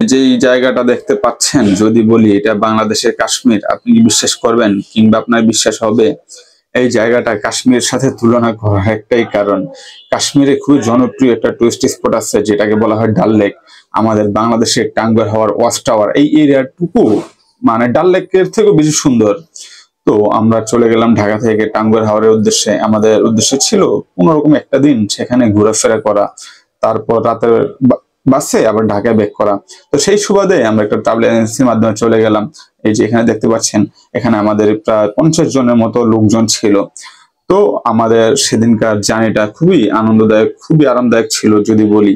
যেই জায়গাটা দেখতে পাচ্ছেন, যদি বলি এটা বাংলাদেশের কাশ্মীর, আপনি কি বিশ্বাস করবেন কিংবা আপনার বিশ্বাস হবে? এই জায়গাটা কাশ্মীরের সাথে তুলনা করার একটাই কারণ, কাশ্মীরে খুবই জনপ্রিয় একটা টুরিস্ট স্পট আছে যেটাকে বলা হয় ডাল লেক। আমাদের বাংলাদেশের টাঙ্গুয়ার হাওর ওয়াচ টাওয়ার এই এরিয়াটুকু মানে ডাল লেকের থেকেও বেশি সুন্দর। তো আমরা চলে গেলাম ঢাকা থেকে টাঙ্গুয়ার হাওরের উদ্দেশ্যে। আমাদের উদ্দেশ্য ছিল কোনোরকম একটা দিন সেখানে ঘোরাফেরা করা, তারপর রাতের বাসে আবার ঢাকায় ব্যাক করা। তো সেই সুবাদে আমরা একটা ট্রাভেল এজেন্সির মাধ্যমে চলে গেলাম। এই যে এখানে দেখতে পাচ্ছেন, এখানে আমাদের প্রায় 50 জনের মতো লোকজন ছিল। তো আমাদের সেদিনকার জার্নিটা খুবই আনন্দদায়ক, খুবই আরামদায়ক ছিল যদি বলি।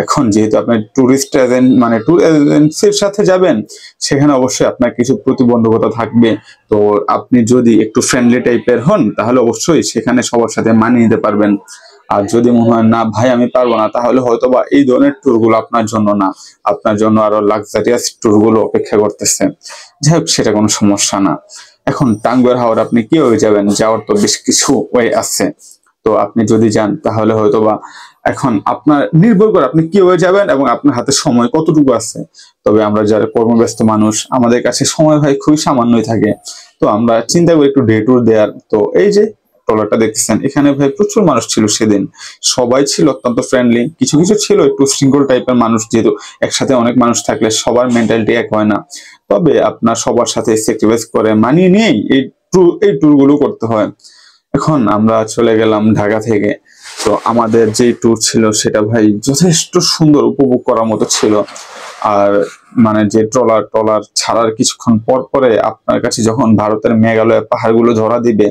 এখন যেহেতু আপনি ট্যুরিস্ট এজেন্ট মানে ট্যুর এজেন্সির সাথে যাবেন, সেখানে অবশ্যই আপনার কিছু প্রতিবন্ধকতা থাকবে। তো আপনি যদি একটু ফ্রেন্ডলি টাইপের হন, তাহলে অবশ্যই সেখানে সবার সাথে মানিয়ে নিতে পারবেন। আর যদি মনে হয় না ভাই আমি পারবো না, তাহলে হয়তোবা এই ধরনের ট্যুর গুলো আপনার জন্য না, আপনার জন্য আরো লাক্সারিয়াস ট্যুর গুলো অপেক্ষা করতেছে। যাই হোক, সেটা কোনো সমস্যা না। এখন টাঙ্গুয়ার হাওর আপনি কিভাবে যাবেন? যাওয়ার তো বেশ কিছু ওয়ে আছে। তো আপনি যদি যান তাহলে হয়তোবা, এখন আপনার নির্ভর করে আপনি কিভাবে যাবেন এবং আপনার হাতে সময় কতটুকু আছে। তবে আমরা যারা কর্মব্যস্ত মানুষ, আমাদের কাছে সময় ভাই খুবই সামান্যই থাকে। তো আমরা চিন্তা করি একটু ডে ট্যুর দেওয়ার। তো এই যে ট্রলারটা দেখতেছেন, এখানে ভাই প্রচুর মানুষ ছিল সেদিন। সবাই ছিল অত্যন্ত ফ্রেন্ডলি, কিছু কিছু ছিল একটু শৃঙ্খল টাইপের মানুষ, যেহেতু একসাথে অনেক মানুষ থাকলে সবার মেন্টালিটি এক হয় না। তবে আপনার সবার সাথে স্যাক্রিফাইস করে মানিয়ে নিয়েই এই ট্যুর গুলো করতে হয়। এখন আমরা চলে গেলাম ঢাকা থেকে। তো আমাদের যে ট্যুর ছিল সেটা ভাই যথেষ্ট সুন্দর, উপভোগ করার মতো ছিল। আর মানে যে ট্রলার ছাড়ার কিছুক্ষণ পর পরে আপনার কাছে যখন ভারতের মেঘালয় পাহাড়গুলো ধরা দিবে,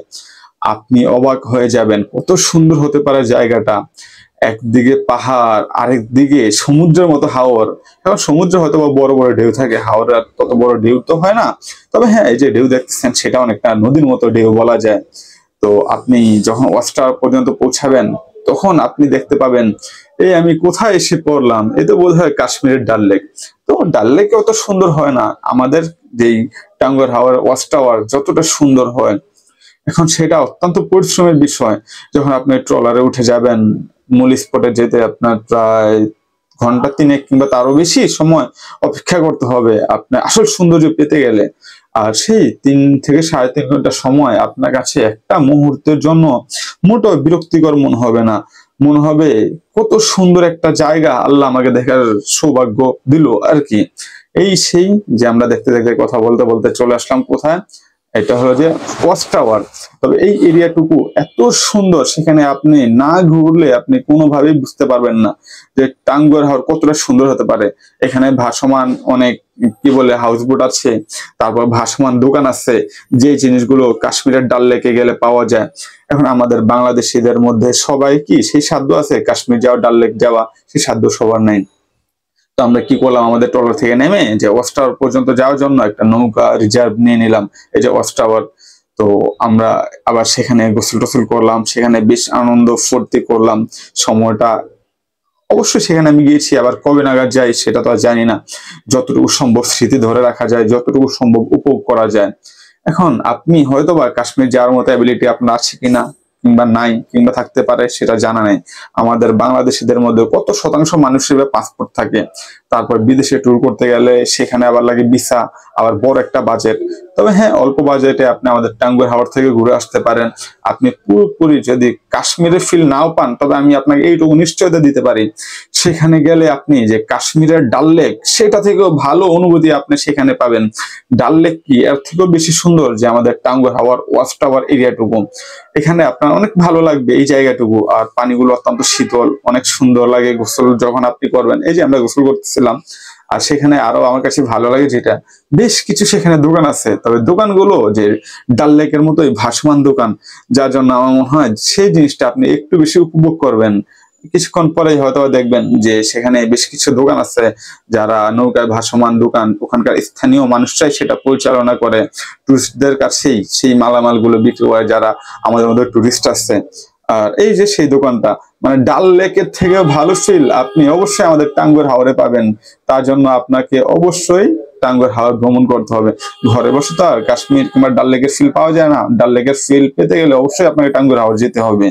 আপনি অবাক হয়ে যাবেন কত সুন্দর হতে পারে জায়গাটা। একদিকে পাহাড়, আরেক দিকে সমুদ্রের মতো হাওর। এখন সমুদ্রে হয়তো বা বড় বড় ঢেউ থাকে, হাওরের আর তত বড় ঢেউ তো হয় না। তবে হ্যাঁ, এই যে ঢেউ দেখতেছেন সেটা অনেকটা নদীর মতো ঢেউ বলা যায়। তো আপনি যখন ওয়াচ টাওয়ার পর্যন্ত পৌঁছাবেন, তখন আপনি দেখতে পাবেন এই আমি কোথায় এসে পড়লাম, এ তো বোধ হয় কাশ্মীরের ডাল লেক। তো ডাল লেকে অত সুন্দর হয় না আমাদের যেই টাঙ্গুয়ার হাওর ওয়াচ টাওয়ার যতটা সুন্দর হয়। এখন সেটা অত্যন্ত পরিশ্রমের বিষয়। যখন আপনি ট্রলারে উঠে যাবেন, মূল স্পটে যেতে আপনার প্রায় ঘন্টা 3 কিংবা তারও বেশি সময় অপেক্ষা করতে হবে আপনার আসল সৌন্দর্য পেতে গেলে। আর সেই 3 থেকে 3.5 ঘন্টা সময় আপনার কাছে একটা মুহূর্তের জন্য মোটেও বিরক্তিকর মনে হবে না। মনে হবে কত সুন্দর একটা জায়গা আল্লাহ আমাকে দেখার সৌভাগ্য দিল আর কি। এই সেই যে আমরা দেখতে দেখতে কথা বলতে বলতে চলে আসলাম কোথায়, এটা হলো যে ওয়াচ টাওয়ার। তবে এই এরিয়াটুকু এত সুন্দর, সেখানে আপনি না ঘুরলে আপনি কোনোভাবেই বুঝতে পারবেন না যে টাঙ্গুয়ার হাওর কতটা সুন্দর হতে পারে। এখানে ভাসমান অনেক কি বলে হাউসবোট আছে, তারপর ভাসমান দোকান আছে, যে জিনিসগুলো কাশ্মীরের ডাল লেকে গেলে পাওয়া যায়। এখন আমাদের বাংলাদেশিদের মধ্যে সবাই কি সেই সাধ্য আছে কাশ্মীর যাওয়া, ডাল লেক যাওয়া? সেই সাধ্য সবার নাই। তো আমরা কি করলাম, আমাদের ট্রলার থেকে নেমে যে ওয়াচ টাওয়ার পর্যন্ত যাওয়ার জন্য একটা নৌকা রিজার্ভ নিয়ে নিলাম, এই যে ওয়াচ টাওয়ার। তো আমরা আবার সেখানে গোসল টোসল করলাম, সেখানে বেশ আনন্দ ফুর্তি করলাম। সময়টা অবশ্যই সেখানে আমি গিয়েছি, আবার কবে নাগাদ যাই সেটা তো আর জানি না। যতটুকু সম্ভব স্মৃতি ধরে রাখা যায়, যতটুকু সম্ভব উপভোগ করা যায়। এখন আপনি হয়তোবা কাশ্মীর যাওয়ার মতো অ্যাবিলিটি আপনার আছে কিনা কিংবা নাই, কিংবা থাকতে পারে সেটা জানা নেই। আমাদের বাংলাদেশিদের মধ্যে কত শতাংশ মানুষের পাসপোর্ট থাকে, তারপর বিদেশে ট্যুর করতে গেলে সেখানে আবার লাগে ভিসা, আবার বড় একটা বাজেট। তবে হ্যাঁ, অল্প বাজেটে আপনি আমাদের টাঙ্গুয়ার হাওর থেকে ঘুরে আসতে পারেন। আপনি পুরোপুরি যদি কাশ্মীরের ফিল নাও পান, তবে আমি আপনাকে এইটুকু নিশ্চয়তা দিতে পারি, সেখানে গেলে আপনি যে কাশ্মীরের ডাল লেক সেটা থেকেও ভালো অনুভূতি আপনি সেখানে পাবেন। ডাল লেক কি এর থেকেও বেশি সুন্দর যে আমাদের টাঙ্গুয়ার হাওর ওয়াচ টাওয়ার এরিয়াটুকু। এখানে আপনার অনেক ভালো লাগবে এই জায়গাটুকু। আর পানিগুলো অত্যন্ত শীতল, অনেক সুন্দর লাগে গোসল যখন আপনি করবেন। এই যে আমরা গোসল করতেছিলাম, আর সেখানে আরো আমার কাছে ভালো লাগে যেটা, বেশ কিছু সেখানে দোকান আছে, তবে দোকানগুলো যে ডাল লেকের মতোই ভাসমান দোকান, যার জন্য আমার মনে হয় সেই জিনিসটা আপনি একটু বেশি উপভোগ করবেন। কিছুক্ষণ পরেই হয়তো দেখবেন যে সেখানে বেশ কিছু দোকান আছে যারা নৌকায় ভাসমান দোকান, ওখানকার স্থানীয় মানুষরাই সেটা পরিচালনা করে, টুরিস্টদের কাছেই সেই মালামাল গুলো বিক্রি হয় যারা আমাদের মধ্যে টুরিস্ট আছে। আর এই যে সেই দোকানটা, মানে ডাল লেকের থেকে ভালো ফিল আপনি অবশ্যই আমাদের টাঙ্গুয়ার হাওরে পাবেন। তার জন্য আপনাকে অবশ্যই টাঙ্গুয়ার হাওর ভ্রমণ করতে হবে। ঘরে বসে তো আর কাশ্মীর কিংবা ডাল লেকের ফিল পাওয়া যায় না। ডাল লেকের ফিল পেতে গেলে অবশ্যই আপনাকে টাঙ্গুয়ার হাওর যেতে হবে।